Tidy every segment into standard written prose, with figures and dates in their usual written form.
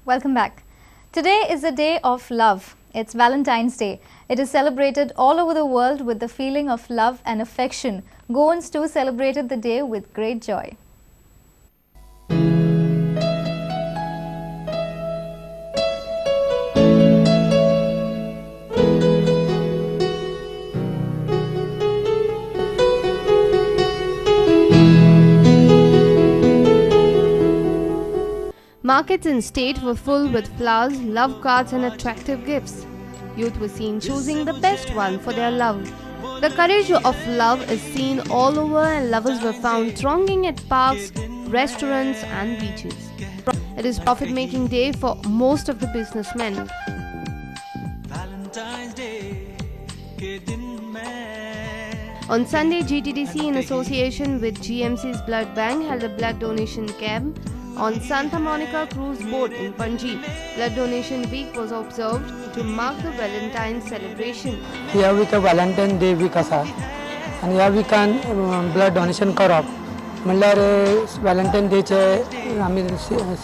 Welcome back. Today is a day of love. It's Valentine's Day. It is celebrated all over the world with the feeling of love and affection. Goans too celebrated the day with great joy. Markets in state were full with flowers, love cards and attractive gifts. Youth were seen choosing the best one for their love. The courage of love is seen all over and lovers were found thronging at parks, restaurants and beaches. It is profit-making day for most of the businessmen. On Sunday, GTDC in association with GMC's Blood Bank held a blood donation camp on Santa Monica Cruise Boat in Panji. Blood Donation Week was observed to mark the Valentine's celebration. ह्या week Valentine day week आसा आनी ह्या वीकान blood donation करप म्हणल्यार Valentine डेचे आमी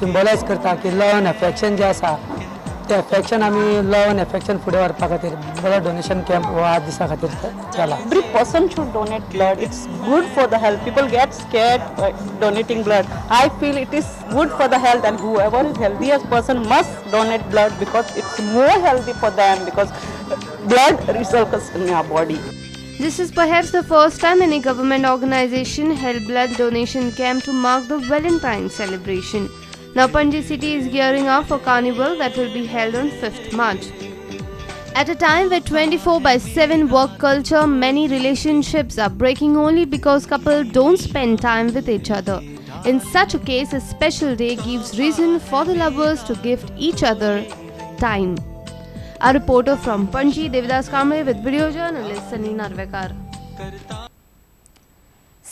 सिंबलायज करता की love and affection जे आसा ते एफेक्शन आमी लव एंड एफेक्शन फुडें व्हरपा खातीर ब्लड डोनेशन कॅम्प हो 8 दिसा खातीर केला. Every person should donate blood. It's good for the health. People get scared by donating blood. I feel it is good for the health, and whoever is healthiest person must donate blood because it's more healthy for them because blood recirculates in our body. This is perhaps the first time any government organization held blood donation camp to mark the Valentine's celebration. Now Panji city is gearing up for carnival that will be held on 5th March. At a time where 24/7 work culture, many relationships are breaking only because couples don't spend time with each other. In such a case, a special day gives reason for the lovers to gift each other time. A reporter from Panji, Devidas Kamble, with video journalist Sunny Narvekar.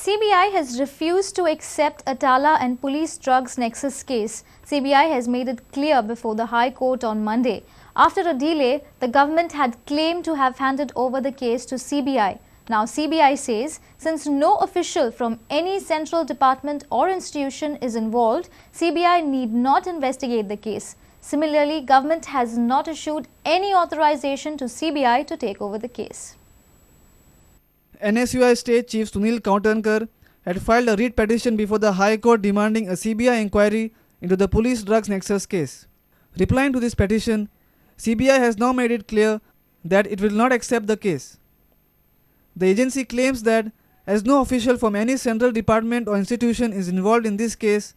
CBI has refused to accept Atala and police drugs nexus case. CBI has made it clear before the High Court on Monday. After a delay, the government had claimed to have handed over the case to CBI. Now CBI says since no official from any central department or institution is involved, CBI need not investigate the case. Similarly, government has not issued any authorization to CBI to take over the case. NSUI State Chief Sunil Kautankar had filed a writ petition before the High Court demanding a CBI inquiry into the police drugs nexus case. Replying to this petition, CBI has now made it clear that it will not accept the case. The agency claims that as no official from any central department or institution is involved in this case,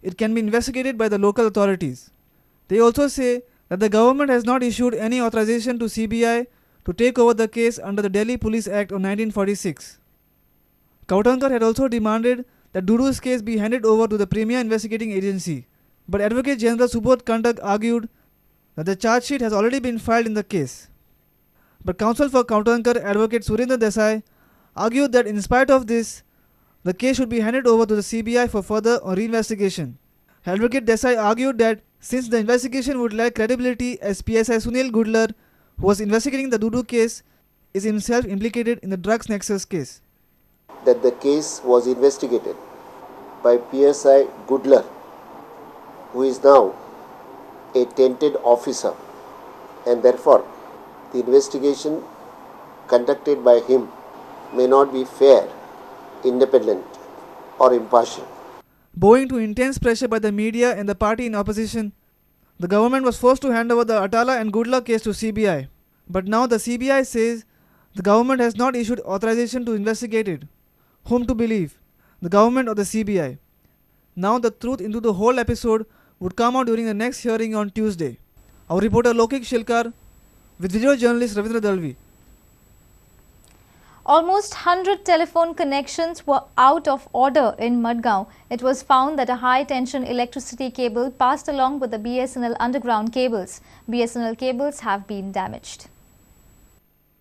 it can be investigated by the local authorities. They also say that the government has not issued any authorization to CBI to take over the case under the Delhi Police Act of 1946. Kautankar had also demanded that Dudu's case be handed over to the premier investigating agency, but Advocate General Subodh Kantak argued that the charge sheet has already been filed in the case. But counsel for Kautankar, Advocate Surendra Desai, argued that in spite of this, the case should be handed over to the CBI for further or reinvestigation. Advocate Desai argued that since the investigation would lack credibility as PSI Sunil Gudlar, who was investigating the Dudu case, is himself implicated in the drugs nexus case. That the case was investigated by PSI Gudlar, who is now a tainted officer, and therefore the investigation conducted by him may not be fair, independent or impartial. Owing to intense pressure by the media and the party in opposition, the government was forced to hand over the Atala and Gudlar case to CBI. But now the CBI says the government has not issued authorization to investigate it. Whom to believe, the government or the CBI? Now the truth into the whole episode would come out during the next hearing on Tuesday. Our reporter Lokik Shilkar with video journalist Ravindra Dalvi. Almost 100 telephone connections were out of order in Madgaon. It was found that a high-tension electricity cable passed along with the BSNL underground cables. BSNL cables have been damaged.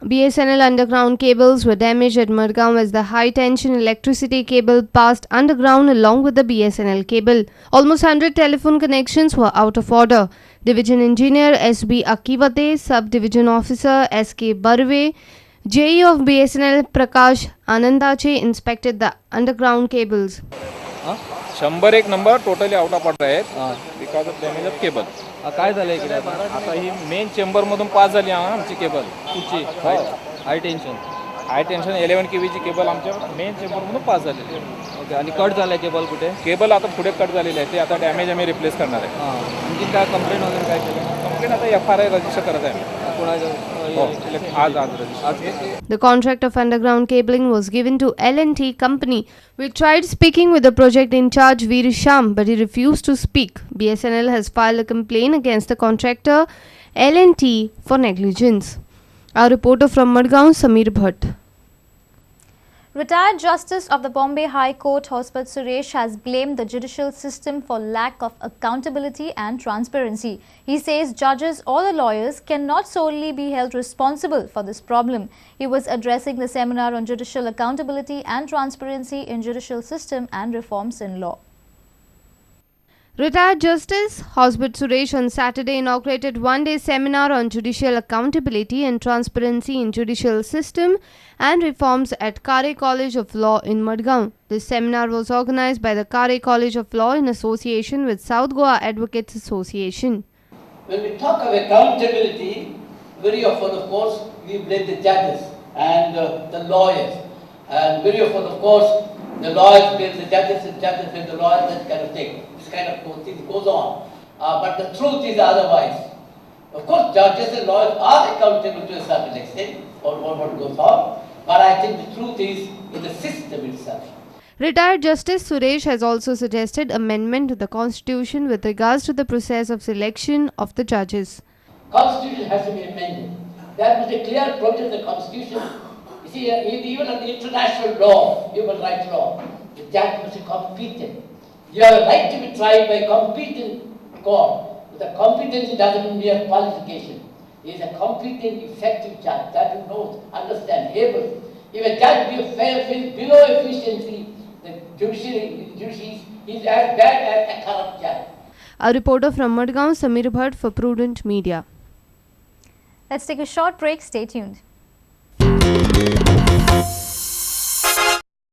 BSNL underground cables were damaged at Madgaon as the high-tension electricity cable passed underground along with the BSNL cable. Almost 100 telephone connections were out of order. Division Engineer S.B. Akivate, Sub-Division Officer S.K. Barve, JE of BSNL Prakash Anandache inspected the underground cables. 101 number totally out of order आहेत because of damage of cable. काय झालं इकडे आता ही main चेंबरमधून पास झाली आमची cable कुठची हाय tension. हाय tension 11 KV ची cable आमच्या मेन चेंबरमधून पास झालेली आहे. ओके, आणि कट झालं केबल कुठे? केबल आता पुढे कट झालेली आहे ते आता डॅमेज आम्ही रिप्लेस करणार आहे. आणखी काय कंप्लेंट वगैरे काय केलं? कंप्लेंट आता FRI रजिस्टर करत आहे आम्ही. आज register. The contract of underground cabling was given to L&T company. We tried speaking with the project in charge Veer Sham, but he refused to speak. BSNL has filed a complaint against the contractor L&T for negligence. Our reporter from Madgaon, Sameer Bhatt. Retired Justice of the Bombay High Court, Hospit Suresh, has blamed the judicial system for lack of accountability and transparency. He says judges or the lawyers cannot solely be held responsible for this problem. He was addressing the seminar on judicial accountability and transparency in judicial system and reforms in law. Retired Justice Hospit Suresh on Saturday inaugurated one-day seminar on judicial accountability and transparency in judicial system and reforms at Kare College of Law in Madgaon. This seminar was organized by the Kare College of Law in association with South Goa Advocates Association. When we talk of accountability, very often, of course, we blame the judges and the lawyers. And very often, of course, the lawyers blame the judges and judges blame the lawyers, that kind of thing. This kind of thing goes on. But the truth is otherwise. Of course, judges and lawyers are accountable to a certain extent for what goes on. But I think the truth is in the system itself. Retired Justice Suresh has also suggested amendment to the constitution with regards to the process of selection of the judges. Constitution has to be amended. There must be a clear provision of the constitution. You see, even in the international law, human rights law, the judge must be competent. You have a right to be tried by a competent court. But the competency doesn't mean mere qualification. He is a competent, effective judge that who knows, understands, able. If a judge be below efficiency, the judiciary is as bad as a corrupt judge. A reporter from Madgaon, Sameer Bhatt for Prudent Media. Let's take a short break. Stay tuned.